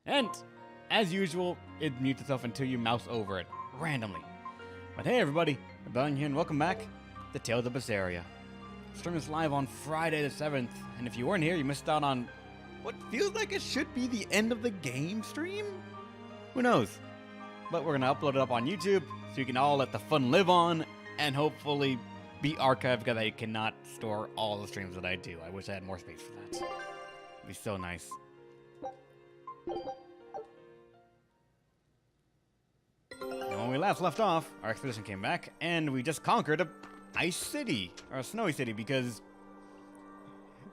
And, as usual, it mutes itself until you mouse over it, randomly. But hey everybody, Rebellion here and welcome back to Tales of Berseria. Stream is live on Friday the 7th, and if you weren't here, you missed out on what feels like it should be the end of the game stream? Who knows? But we're gonna upload it up on YouTube, so you can all let the fun live on, and hopefully be archived, because I cannot store all the streams that I do. I wish I had more space for that. It'd be so nice. And when we last left off, our expedition came back, and we just conquered a ice city, or a snowy city, because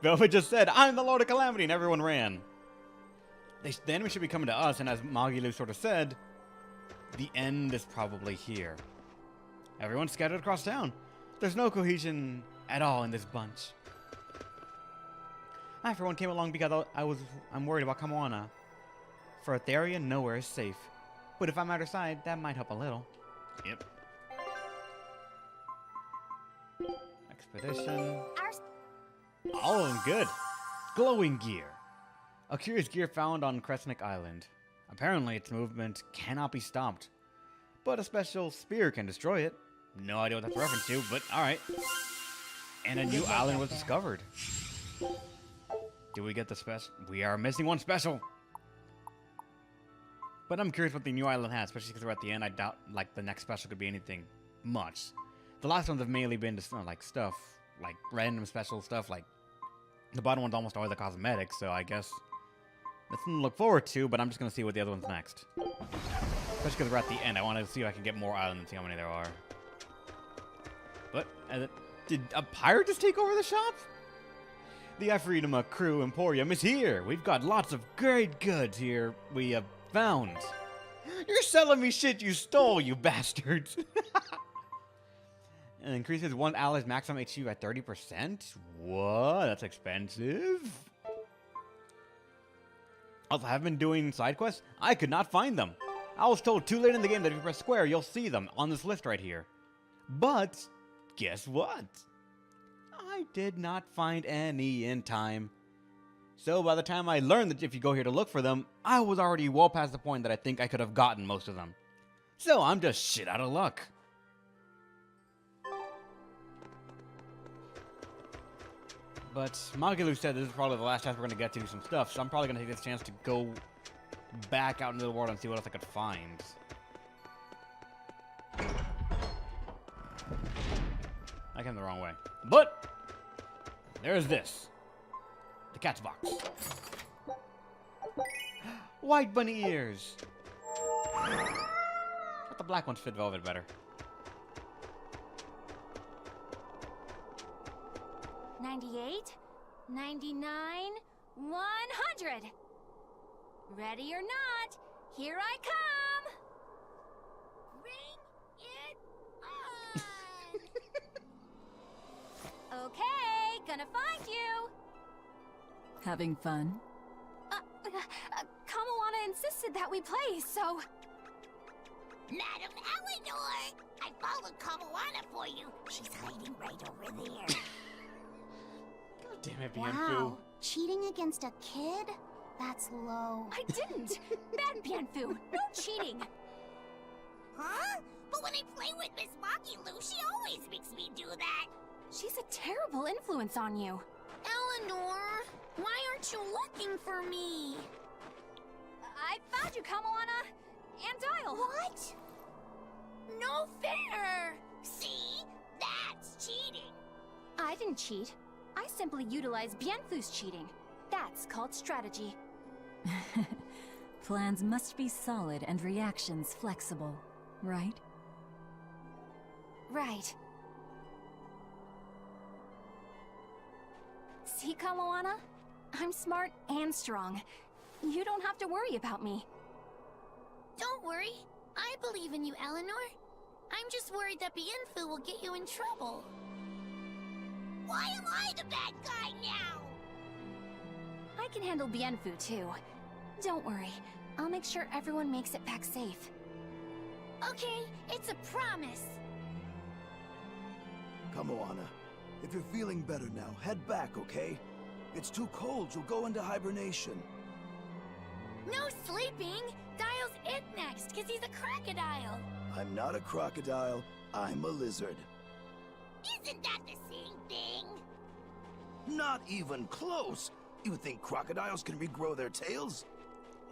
Velvet just said, "I'm the Lord of Calamity," and everyone ran. The enemy should be coming to us, and as Magilu sort of said, the end is probably here. Everyone's scattered across town. There's no cohesion at all in this bunch. I, for one, came along because I'm worried about Kamoana. For Etheria, nowhere is safe. But if I'm at her side, that might help a little. Yep. Expedition. Oh, good. Glowing gear. A curious gear found on Kresnik Island. Apparently, its movement cannot be stopped. But a special spear can destroy it. No idea what that's a reference to, but alright. And a new island was discovered. Do we get the special? We are missing one special. But I'm curious what the new island has, especially because we're at the end. I doubt, like, the next special could be anything much. The last ones have mainly been just, like, stuff, like, random special stuff, like, the bottom one's almost always a cosmetic, so I guess that's something to look forward to, but I'm just going to see what the other one's next. Especially because we're at the end. I want to see if I can get more islands and see how many there are. But, did a pirate just take over the shop? The Aphrodima Crew Emporium is here. We've got lots of great goods here we have found. You're selling me shit you stole, you bastards. And increases one ally's maximum HQ by 30%? What? That's expensive. Also, I've been doing side quests. I could not find them. I was told too late in the game that if you press square, you'll see them on this list right here. But guess what? I did not find any in time. So by the time I learned that if you go here to look for them, I was already well past the point that I think I could have gotten most of them. So I'm just shit out of luck. But Magilu said this is probably the last chance we're going to get to do some stuff, so I'm probably going to take this chance to go back out into the world and see what else I could find. I came the wrong way. But there's this. The cat's box. White bunny ears. But the black ones fit velvet better. 98, 99, 100. Ready or not, here I come. Bring it on. Okay, gonna find you. Having fun? Kamoana insisted that we play, so... Madam Eleanor! I followed Kamoana for you. She's hiding right over there. God damn it, Wow, Bianfu. cheating against a kid? That's low. I didn't. Bad Bianfu, no cheating. Huh? But when I play with Miss Magilu, she always makes me do that. She's a terrible influence on you. Eleanor, why aren't you looking for me? I found you, Kamoana. And Dial. What? No fair! See? That's cheating. I didn't cheat. I simply utilized Bianfu's cheating. That's called strategy. Plans must be solid and reactions flexible, right? Right. See, Kamoana? I'm smart and strong. You don't have to worry about me. Don't worry. I believe in you, Eleanor. I'm just worried that Bienfu will get you in trouble. Why am I the bad guy now? I can handle Bienfu too. Don't worry. I'll make sure everyone makes it back safe. Okay, it's a promise. Come, Moana. If you're feeling better now, head back, okay? It's too cold, you'll go into hibernation. No sleeping! Dial's it next, cause he's a crocodile! I'm not a crocodile, I'm a lizard. Isn't that the same thing? Not even close! You think crocodiles can regrow their tails?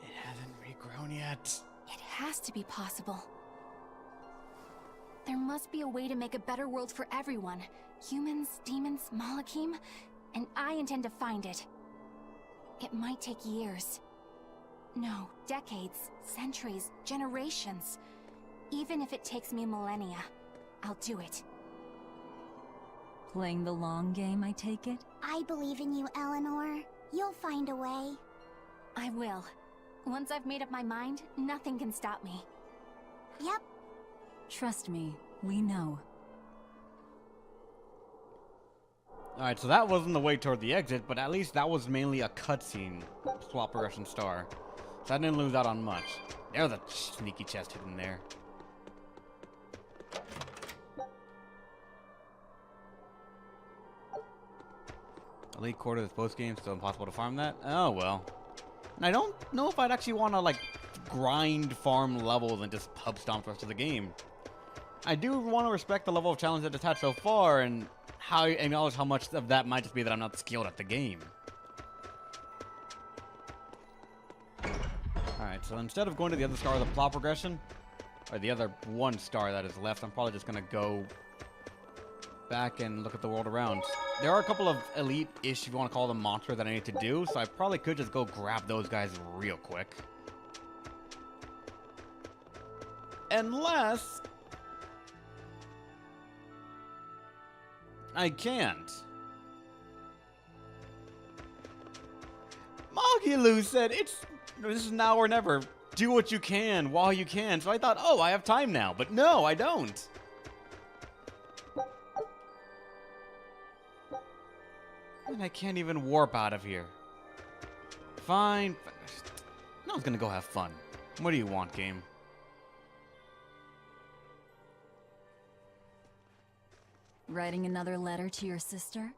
It hasn't regrown yet. It has to be possible. There must be a way to make a better world for everyone. Humans, demons, Malakim, and I intend to find it. It might take years. No, decades, centuries, generations. Even if it takes me millennia, I'll do it. Playing the long game, I take it? I believe in you, Eleanor. You'll find a way. I will. Once I've made up my mind, nothing can stop me. Yep. Trust me, we know. Alright, so that wasn't the way toward the exit, but at least that was mainly a cutscene swap progression star. So I didn't lose out on much. There's a sneaky chest hidden there. Elite quarter this post game, still impossible to farm that? Oh well. And I don't know if I'd actually want to like grind farm levels and just pub stomp the rest of the game. I do want to respect the level of challenge that it's had so far and how acknowledge how much of that might just be that I'm not skilled at the game. Alright, so instead of going to the other star of the plot progression, or the other one star that is left, I'm probably just going to go back and look at the world around. There are a couple of elite-ish, if you want to call them, monsters that I need to do, so I probably could just go grab those guys real quick. Unless I can't. Magilu said, this is now or never. Do what you can while you can. So I thought, oh, I have time now. But no, I don't. And I can't even warp out of here. Fine. No one's gonna go have fun. What do you want, game? Writing another letter to your sister?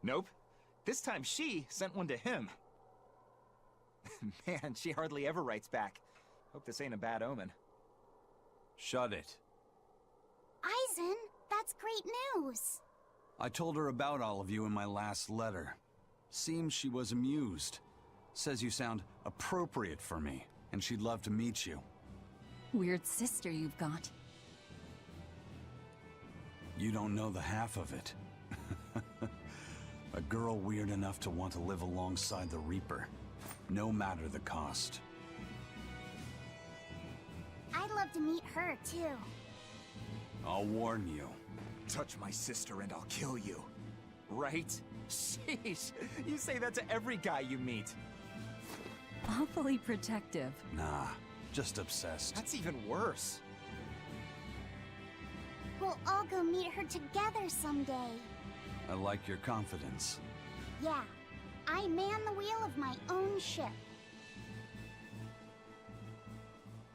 Nope. This time she sent one to him. Man, she hardly ever writes back. Hope this ain't a bad omen. Shut it. Aizen, that's great news. I told her about all of you in my last letter. Seems she was amused. Says you sound appropriate for me, and she'd love to meet you. Weird sister you've got. You don't know the half of it. A girl weird enough to want to live alongside the Reaper, no matter the cost. I'd love to meet her, too. I'll warn you. Touch my sister and I'll kill you. Right? Sheesh, you say that to every guy you meet. Awfully protective. Nah, just obsessed. That's even worse. We'll all go meet her together someday. I like your confidence. Yeah, I man the wheel of my own ship.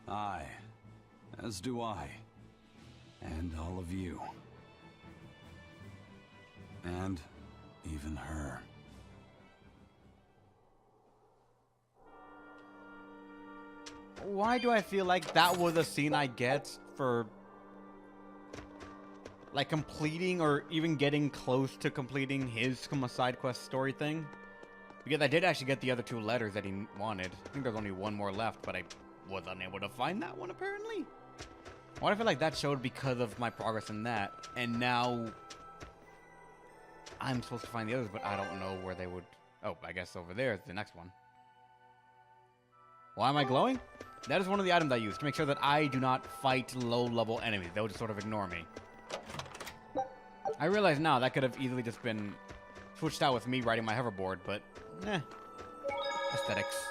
Aye, as do I. And all of you. And even her. Why do I feel like that was a scene I get for like completing or even getting close to completing his side quest story thing? Because I did actually get the other 2 letters that he wanted. I think there's only 1 more left, but I was unable to find that one apparently. Why do I feel like that showed because of my progress in that, and now I'm supposed to find the others, but I don't know where they would... Oh, I guess over there is the next one. Why am I glowing? That is one of the items I use to make sure that I do not fight low-level enemies. They'll just sort of ignore me. I realize now that could have easily just been switched out with me riding my hoverboard, but aesthetics.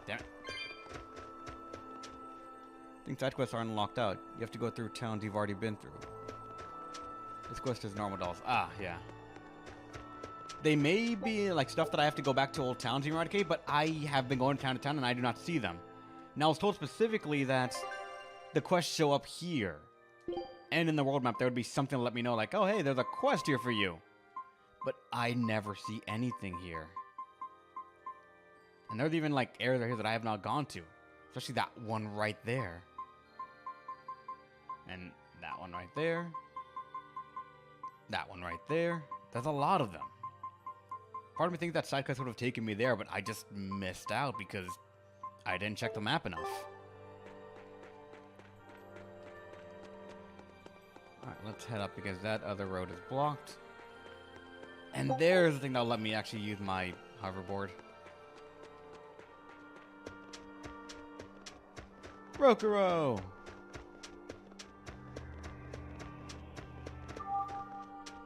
Damn it. I think side quests are unlocked out. You have to go through towns you've already been through. This quest is normal dolls. Ah, yeah. They may be like stuff that I have to go back to old towns in Eradicate, but I have been going town to town and I do not see them. Now I was told specifically that the quests show up here. And in the world map there would be something to let me know like, oh hey, there's a quest here for you. But I never see anything here. And there's even like areas right here that I have not gone to. Especially that one right there. And that one right there. That one right there. There's a lot of them. Part of me thinks that side quest would have taken me there, but I just missed out because I didn't check the map enough. Alright, let's head up because that other road is blocked. And there's the thing that'll let me actually use my hoverboard. Rokuro!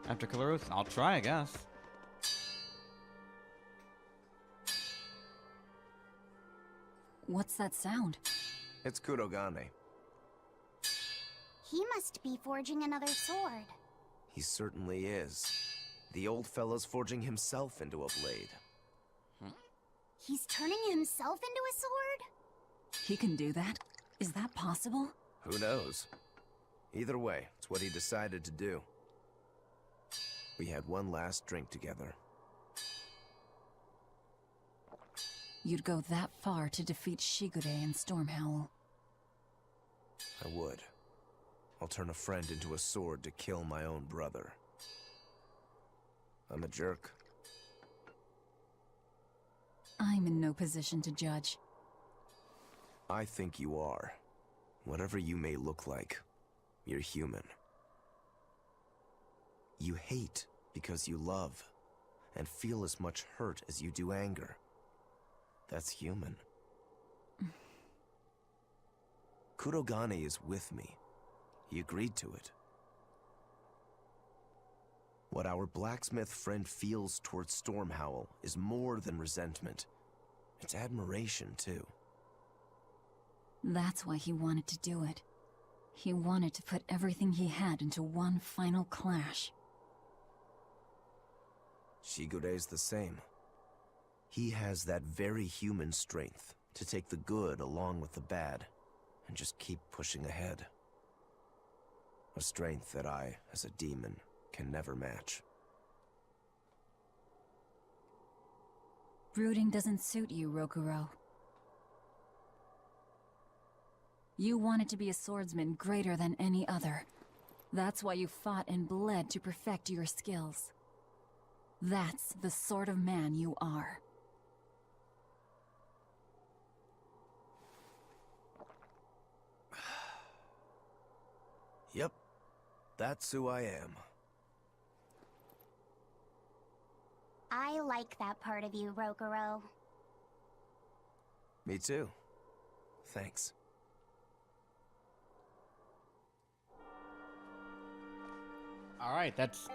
After Kalaros? I'll try, I guess. What's that sound? It's Kurogane. He must be forging another sword. He certainly is. The old fella's forging himself into a blade. He's turning himself into a sword? He can do that? Is that possible? Who knows? Either way, it's what he decided to do. We had one last drink together. You'd go that far to defeat Shigure and Stormhowl. I would. I'll turn a friend into a sword to kill my own brother. I'm a jerk. I'm in no position to judge. I think you are. Whatever you may look like, you're human. You hate because you love, and feel as much hurt as you do anger. That's human. Kurogane is with me. He agreed to it. What our blacksmith friend feels towards Stormhowl is more than resentment. It's admiration, too. That's why he wanted to do it. He wanted to put everything he had into one final clash. Shigure's the same. He has that very human strength to take the good along with the bad and just keep pushing ahead. A strength that I, as a demon, can never match. Brooding doesn't suit you, Rokuro. You wanted to be a swordsman greater than any other. That's why you fought and bled to perfect your skills. That's the sort of man you are. Yep, that's who I am. I like that part of you, Rokuro. Me too. Thanks. Alright, that's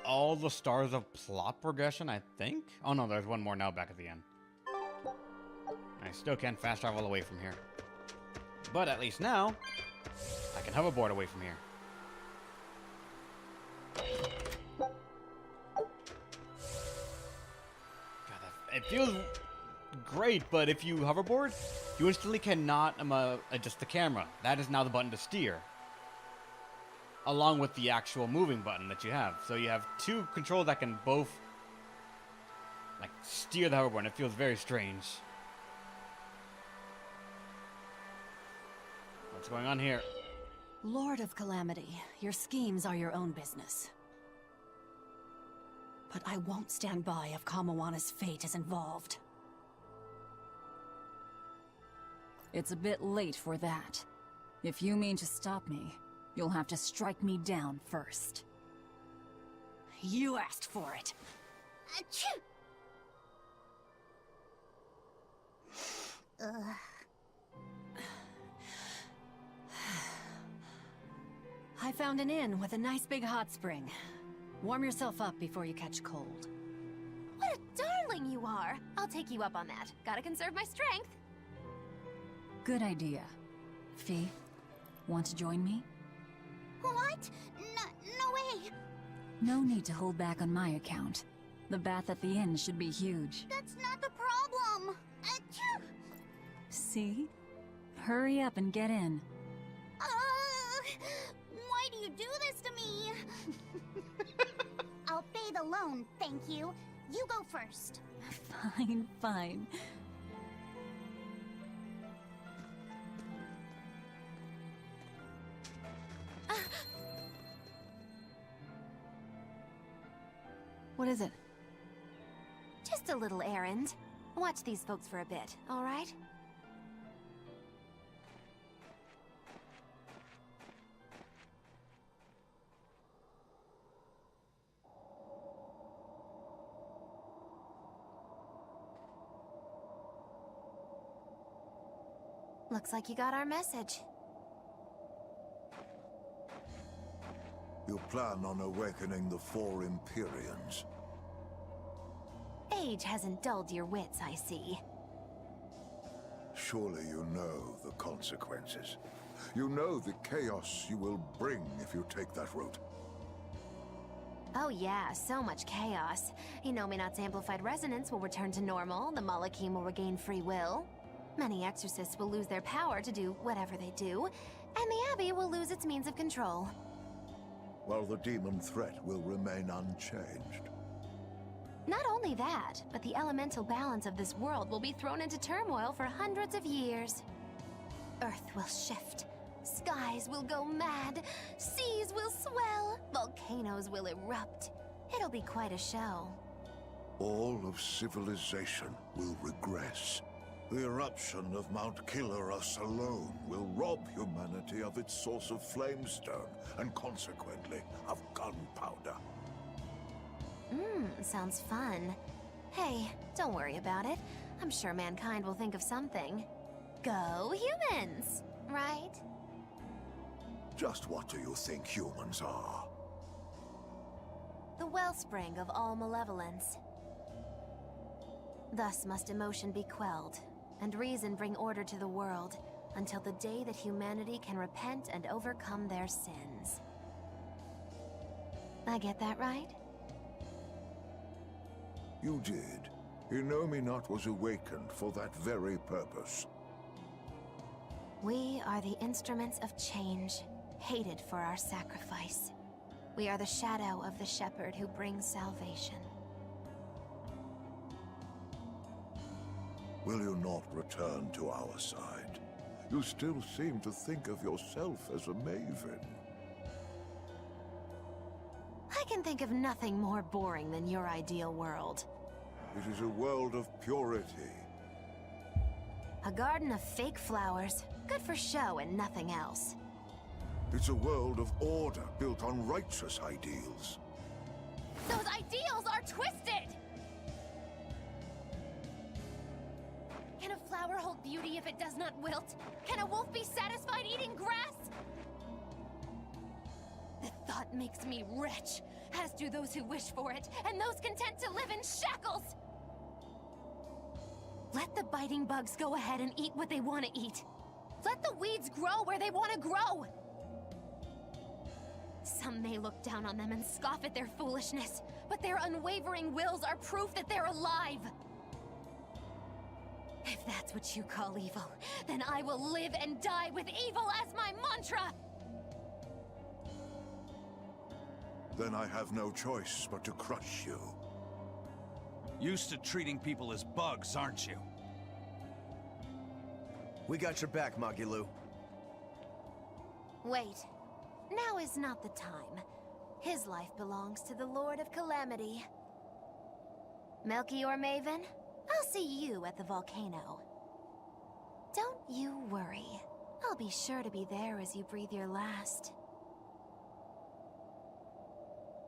all the stars of plot progression, I think? Oh no, there's one more now back at the end. I still can't fast travel away from here. But at least now, I can hoverboard away from here. God, it feels great, but if you hoverboard, you instantly cannot adjust the camera. That is now the button to steer, along with the actual moving button that you have. So you have two controls that can both like steer the hoverboard. It feels very strange. What's going on here? Lord of Calamity, your schemes are your own business. But I won't stand by if Kamawana's fate is involved. It's a bit late for that. If you mean to stop me, you'll have to strike me down first. You asked for it. Achoo! Ugh. I found an inn with a nice big hot spring. Warm yourself up before you catch cold. What a darling you are! I'll take you up on that. Gotta conserve my strength. Good idea. Fee, want to join me? What? No way! No need to hold back on my account. The bath at the inn should be huge. That's not the problem! Achoo! See? Hurry up and get in. Why do you do this to me? I'll pay the loan, thank you. You go first. Fine, fine. What is it? Just a little errand. Watch these folks for a bit, all right? Looks like you got our message. You plan on awakening the four Empyreans. Age hasn't dulled your wits, I see. Surely you know the consequences. You know the chaos you will bring if you take that route. Oh yeah, so much chaos. Inominat's amplified resonance will return to normal, the Malachim will regain free will. Many exorcists will lose their power to do whatever they do, and the Abbey will lose its means of control. While the demon threat will remain unchanged. Not only that, but the elemental balance of this world will be thrown into turmoil for hundreds of years. Earth will shift, skies will go mad, seas will swell, volcanoes will erupt. It'll be quite a show. All of civilization will regress. The eruption of Mount Killerus alone will rob humanity of its source of flamestone, and consequently, of gunpowder. Sounds fun. Hey, don't worry about it. I'm sure mankind will think of something. Go humans, right? Just what do you think humans are? The wellspring of all malevolence. Thus must emotion be quelled, and reason bring order to the world, until the day that humanity can repent and overcome their sins. I get that right? You did. Inominat was awakened for that very purpose. We are the instruments of change, hated for our sacrifice. We are the shadow of the shepherd who brings salvation. Will you not return to our side? You still seem to think of yourself as a maven. I can think of nothing more boring than your ideal world. It is a world of purity. A garden of fake flowers, good for show and nothing else. It's a world of order built on righteous ideals. Those ideals are twisted! Can a flower hold beauty if it does not wilt? Can a wolf be satisfied eating grass? The thought makes me rich, as do those who wish for it, and those content to live in shackles! Let the biting bugs go ahead and eat what they want to eat. Let the weeds grow where they want to grow! Some may look down on them and scoff at their foolishness, but their unwavering wills are proof that they're alive! If that's what you call evil, then I will live and die with evil as my mantra! Then I have no choice but to crush you. Used to treating people as bugs, aren't you? We got your back, Magilu. Wait. Now is not the time. His life belongs to the Lord of Calamity. Melchior Maven, I'll see you at the volcano. Don't you worry. I'll be sure to be there as you breathe your last.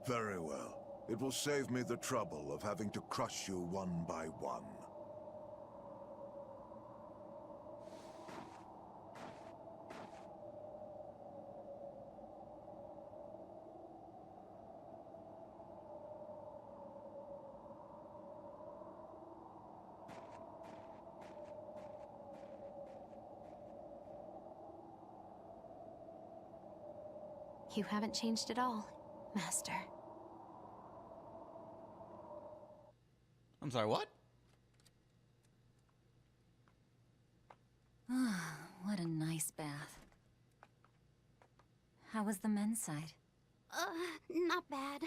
Very well. It will save me the trouble of having to crush you one by one. You haven't changed at all, Master. I'm sorry, what? What a nice bath. How was the men's side? Not bad.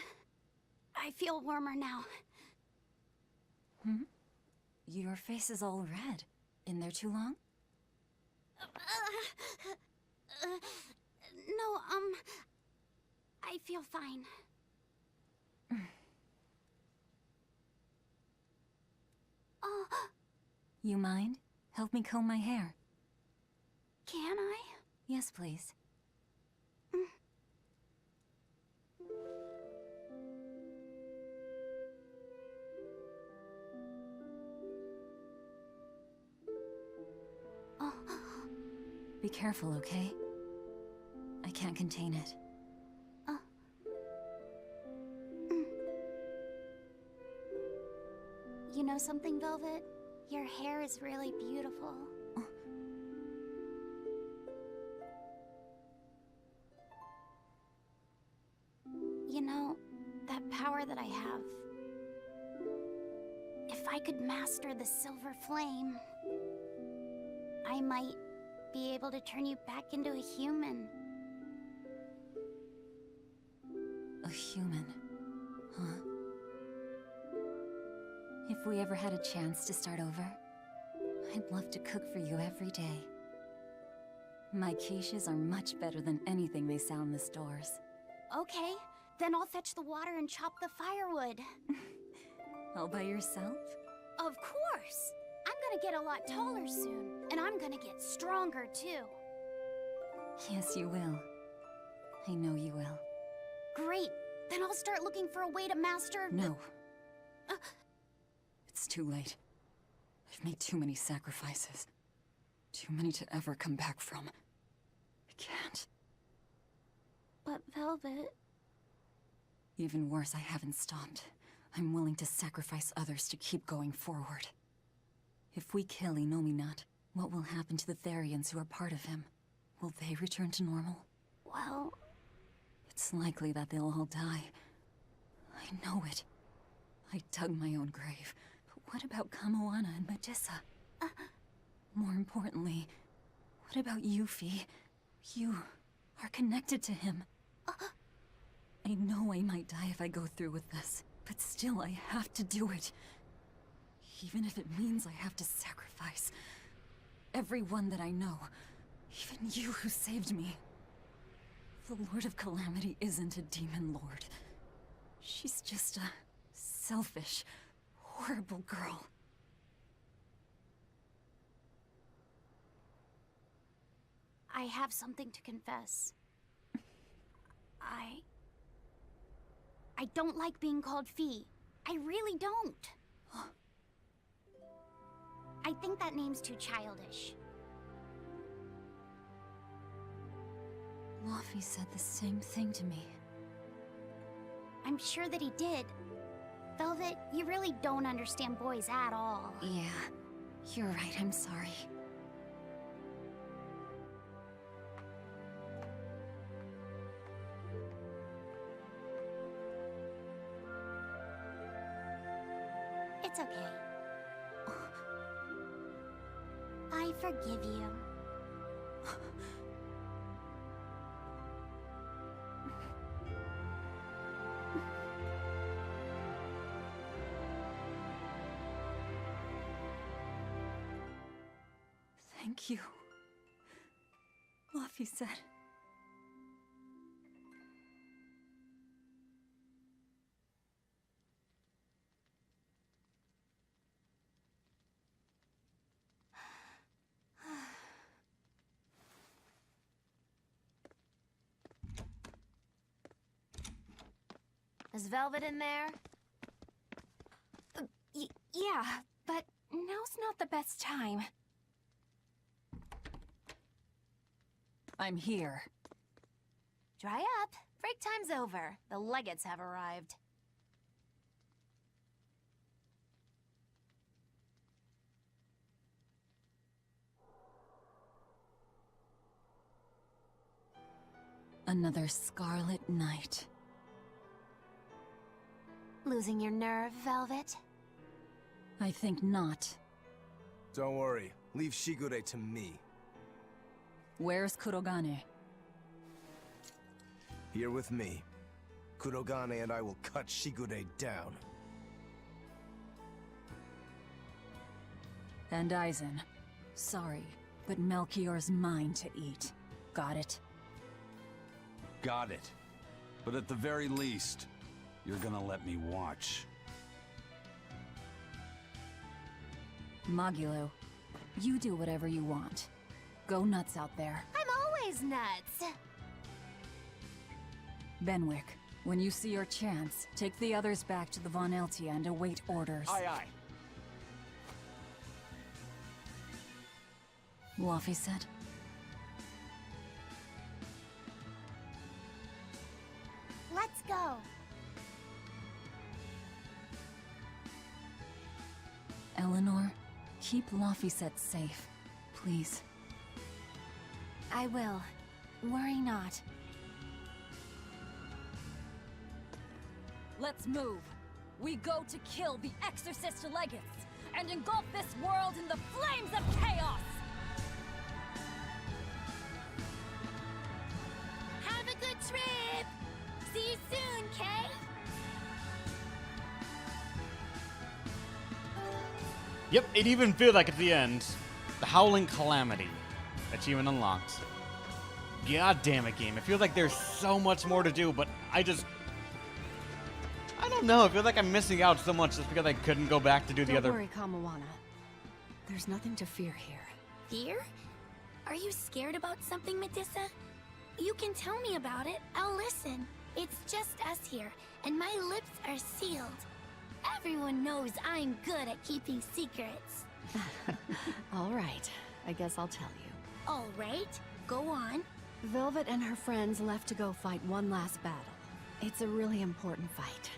I feel warmer now. Your face is all red. In there too long? No, I feel fine. Oh, You mind? Help me comb my hair. can I? Yes, please. Oh, Be careful, okay? I can't contain it. you know something, Velvet? Your hair is really beautiful. You know, that power that I have... If I could master the Silver Flame, I might be able to turn you back into a human. A human, huh? If we ever had a chance to start over, I'd love to cook for you every day. My quiches are much better than anything they sell in the stores. Okay, then I'll fetch the water and chop the firewood. All by yourself? Of course! I'm gonna get a lot taller soon, and I'm gonna get stronger too. Yes, you will. I know you will. Great! Then I'll start looking for a way to master... No. It's too late. I've made too many sacrifices. Too many to ever come back from. I can't. But Velvet... Even worse, I haven't stopped. I'm willing to sacrifice others to keep going forward. If we kill Inominat, what will happen to the Therians who are part of him? Will they return to normal? Well... It's likely that they'll all die. I know it. I dug my own grave. But what about Kamoana and Medissa? More importantly, what about Yuffie? You are connected to him. I know I might die if I go through with this, but still I have to do it. Even if it means I have to sacrifice everyone that I know. Even you who saved me. The Lord of Calamity isn't a demon lord. She's just a selfish, horrible girl. I have something to confess. I don't like being called Fee. I really don't. I think that name's too childish. Luffy said the same thing to me. I'm sure that he did. Velvet, you really don't understand boys at all. Yeah, you're right, I'm sorry. It's okay. I forgive you. Thank you. Luffy said. Is Velvet in there? Yeah, but now's not the best time. I'm here. Dry up. Break time's over. The legates have arrived. Another scarlet night. Losing your nerve, Velvet? I think not. Don't worry. Leave Shigure to me. Where's Kurogane? Here with me. Kurogane and I will cut Shigure down. And Aizen. Sorry, but Melchior's mine to eat. Got it? Got it. But at the very least, you're gonna let me watch. Magilo, you do whatever you want. Go nuts out there. I'm always nuts. Benwick, when you see your chance, take the others back to the Von Eltia and await orders. Aye, aye. Luffy said. Let's go. Eleanor, keep Laphicet safe, please. I will. Worry not. Let's move. We go to kill the Exorcist Legates and engulf this world in the flames of chaos! Have a good trip. See you soon, Kay. Yep, it even feels like at the end. The Howling Calamity. Achievement unlocked. God damn it, game. It feels like there's so much more to do, but I don't know. I feel like I'm missing out so much just because I couldn't go back to do the other. Don't worry, Kamawana. There's nothing to fear here. Fear? Are you scared about something, Medusa? You can tell me about it. I'll listen. It's just us here, and my lips are sealed. Everyone knows I'm good at keeping secrets. All right, I guess I'll tell you. All right, go on. Velvet and her friends left to go fight one last battle. It's a really important fight.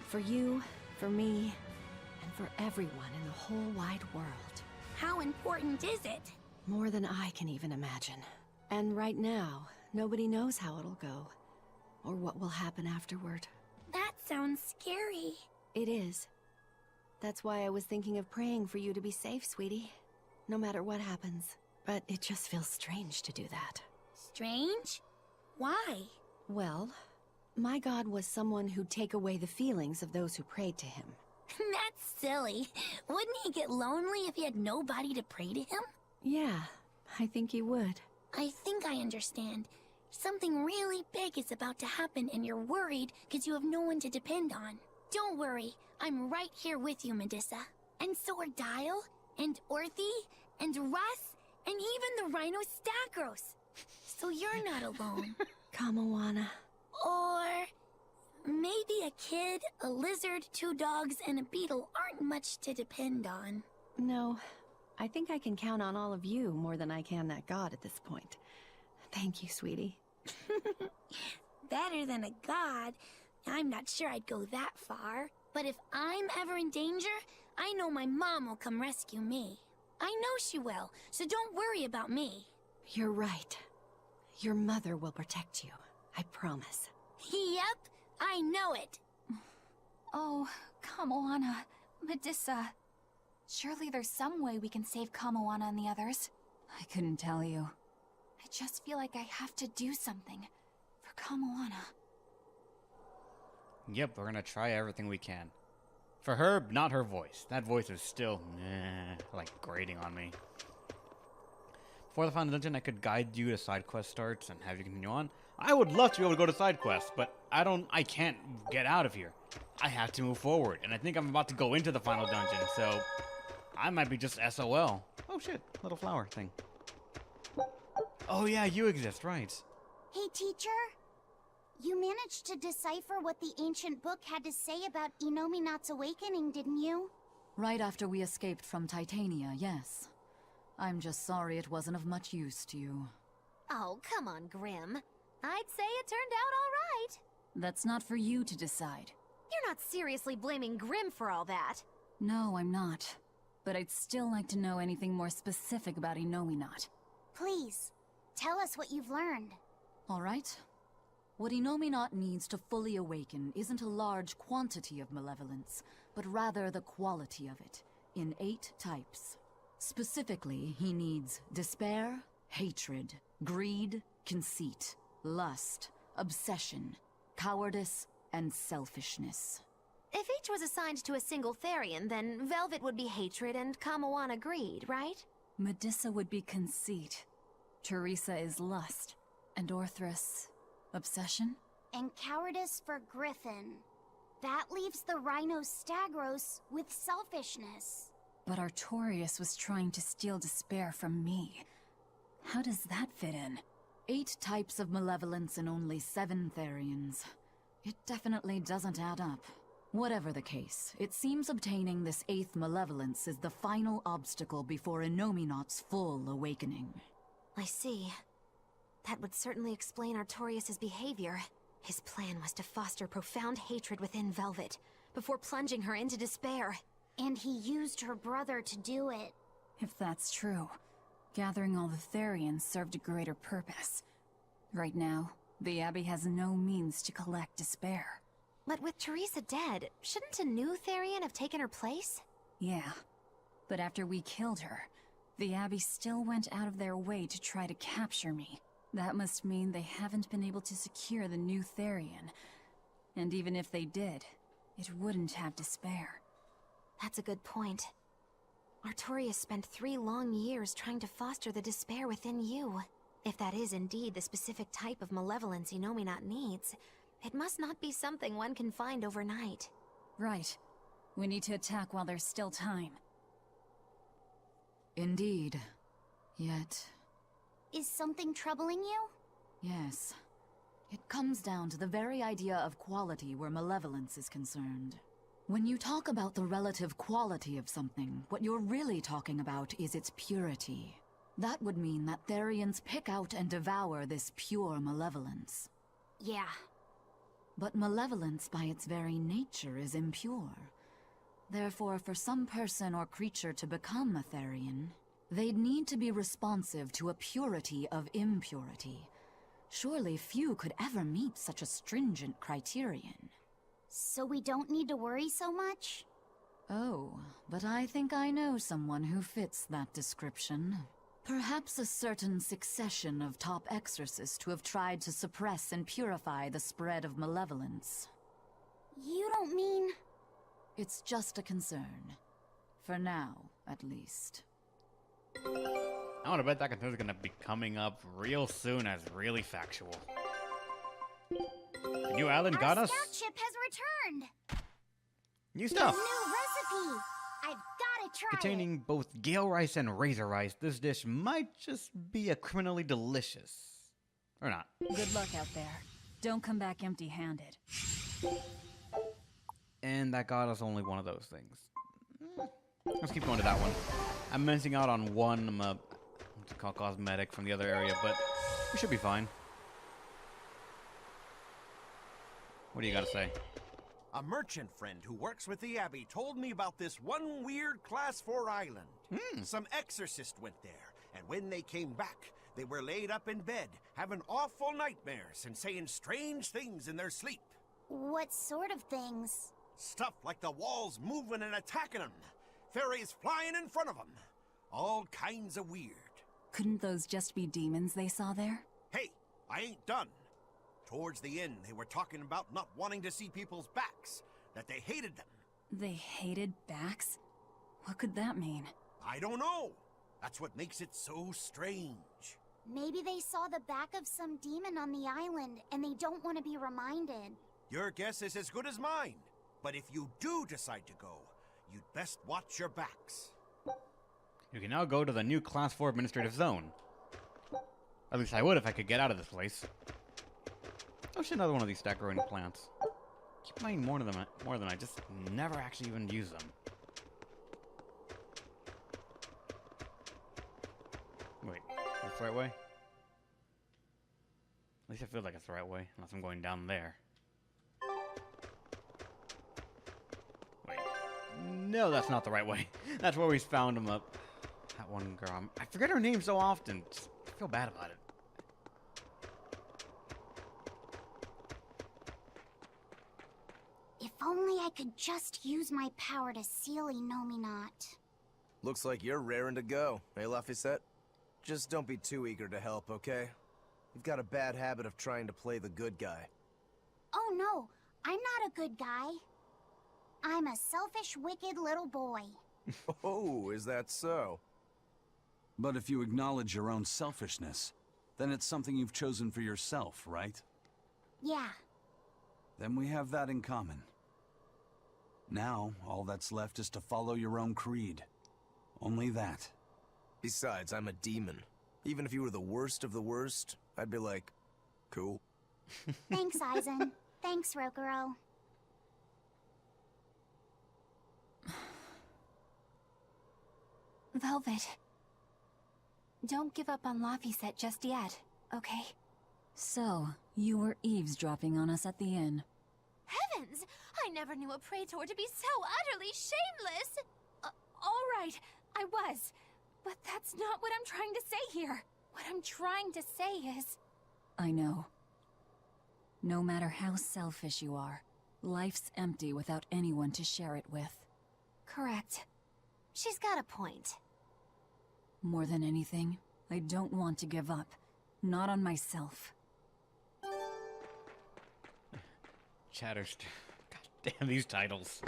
For you, for me, and for everyone in the whole wide world. How important is it? More than I can even imagine. And right now, nobody knows how it'll go, or what will happen afterward. That sounds scary. It is. That's why I was thinking of praying for you to be safe, sweetie. No matter what happens. But it just feels strange to do that. Strange? Why? Well, my god was someone who'd take away the feelings of those who prayed to him. That's silly. Wouldn't he get lonely if he had nobody to pray to him? Yeah, I think he would. I think I understand. Something really big is about to happen and you're worried because you have no one to depend on. Don't worry, I'm right here with you, Medusa. And so are Dial, and Orthy, and Russ, and even the Rhino Stagros. So you're not alone. Kamawana. Or maybe a kid, a lizard, 2 dogs, and a beetle aren't much to depend on. No, I think I can count on all of you more than I can that god at this point. Thank you, sweetie. Better than a god. I'm not sure I'd go that far. But if I'm ever in danger, I know my mom will come rescue me. I know she will, so don't worry about me. You're right. Your mother will protect you. I promise. Yep, I know it. Oh, Kamawana, Medusa. Surely there's some way we can save Kamawana and the others. I couldn't tell you. I just feel like I have to do something for Kamawana. Yep, we're gonna try everything we can. For her, not her voice. That voice is still, like grating on me. Before the final dungeon, I could guide you to side quest starts and have you continue on. I would love to be able to go to side quests, but I can't get out of here. I have to move forward, and I think I'm about to go into the final dungeon, so I might be just SOL. Oh shit, little flower thing. Oh yeah, you exist, right. Hey, teacher? You managed to decipher what the ancient book had to say about Inominat's awakening, didn't you? Right after we escaped from Titania, yes. I'm just sorry it wasn't of much use to you. Oh, come on, Grim. I'd say it turned out all right. That's not for you to decide. You're not seriously blaming Grim for all that. No, I'm not. But I'd still like to know anything more specific about Inominat. Please, tell us what you've learned. All right. What Inominat needs to fully awaken isn't a large quantity of malevolence, but rather the quality of it, in 8 types. Specifically, he needs despair, hatred, greed, conceit, lust, obsession, cowardice, and selfishness. If each was assigned to a single Therian, then Velvet would be hatred and Kamawana greed, right? Medusa would be conceit. Teresa is lust. And Orthrus, obsession? And cowardice for Griffin. That leaves the Rhino Stagros with selfishness. But Artorias was trying to steal despair from me. How does that fit in? 8 types of malevolence and only 7 Therians. It definitely doesn't add up. Whatever the case, it seems obtaining this 8th malevolence is the final obstacle before Innominat's full awakening. I see. That would certainly explain Artorias' behavior. His plan was to foster profound hatred within Velvet, before plunging her into despair. And he used her brother to do it. If that's true, gathering all the Therians served a greater purpose. Right now, the Abbey has no means to collect despair. But with Teresa dead, shouldn't a new Therian have taken her place? Yeah, but after we killed her, the Abbey still went out of their way to try to capture me. That must mean they haven't been able to secure the new Therian. And even if they did, it wouldn't have despair. That's a good point. Artorias spent 3 long years trying to foster the despair within you. If that is indeed the specific type of malevolence Innominat needs, it must not be something one can find overnight. Right. We need to attack while there's still time. Indeed. Yet... Is something troubling you? Yes. It comes down to the very idea of quality where malevolence is concerned. When you talk about the relative quality of something, what you're really talking about is its purity. That would mean that Therians pick out and devour this pure malevolence. Yeah. But malevolence by its very nature is impure. Therefore, for some person or creature to become a Therian, they'd need to be responsive to a purity of impurity. Surely few could ever meet such a stringent criterion. So we don't need to worry so much? Oh, but I think I know someone who fits that description. Perhaps a certain succession of top exorcists who have tried to suppress and purify the spread of malevolence. You don't mean... It's just a concern. For now, at least. I want to bet that concern's gonna be coming up real soon as really factual. The new island got us? Our scout ship has returned! New stuff! A new recipe! I've gotta try Containing both gale rice and razor rice, this dish might just be a criminally delicious. Or not. Good luck out there. Don't come back empty-handed. And that got us only one of those things. Let's keep going to that one. I'm missing out on one, what's it called, cosmetic from the other area, but we should be fine. What do you gotta say? A merchant friend who works with the Abbey told me about this one weird Class 4 island. Some exorcist went there, and when they came back, they were laid up in bed, having awful nightmares and saying strange things in their sleep. What sort of things? Stuff like the walls moving and attacking them. Fairies flying in front of them. All kinds of weird. Couldn't those just be demons they saw there? Hey, I ain't done. Towards the end, they were talking about not wanting to see people's backs, that they hated them. They hated backs? What could that mean? I don't know. That's what makes it so strange. Maybe they saw the back of some demon on the island, and they don't want to be reminded. Your guess is as good as mine. But if you do decide to go, you'd best watch your backs. You can now go to the new Class 4 administrative zone. At least I would if I could get out of this place. Oh shit, another one of these stack growing plants. Keep buying more than I just never actually even use them. Wait, that's the right way? At least I feel like it's the right way, unless I'm going down there. Wait. No, that's not the right way. That's where we found him up. That one girl. I forget her name so often. Just, I feel bad about it. If only I could just use my power to seal Innominat. Looks like you're raring to go, eh, Laphicet? Just don't be too eager to help, okay? You've got a bad habit of trying to play the good guy. Oh no, I'm not a good guy. I'm a selfish, wicked little boy. Oh, is that so? But if you acknowledge your own selfishness, then it's something you've chosen for yourself, right? Yeah. Then we have that in common. Now, all that's left is to follow your own creed. Only that. Besides, I'm a demon. Even if you were the worst of the worst, I'd be like, cool. Thanks, Aizen. Thanks, Rokuro. Velvet. Don't give up on Laphicet just yet, okay? So, you were eavesdropping on us at the inn. Heavens! I never knew a praetor to be so utterly shameless! Alright, I was. But that's not what I'm trying to say here. What I'm trying to say is... I know. No matter how selfish you are, life's empty without anyone to share it with. Correct. She's got a point. More than anything, I don't want to give up. Not on myself. Chatters. God damn these titles.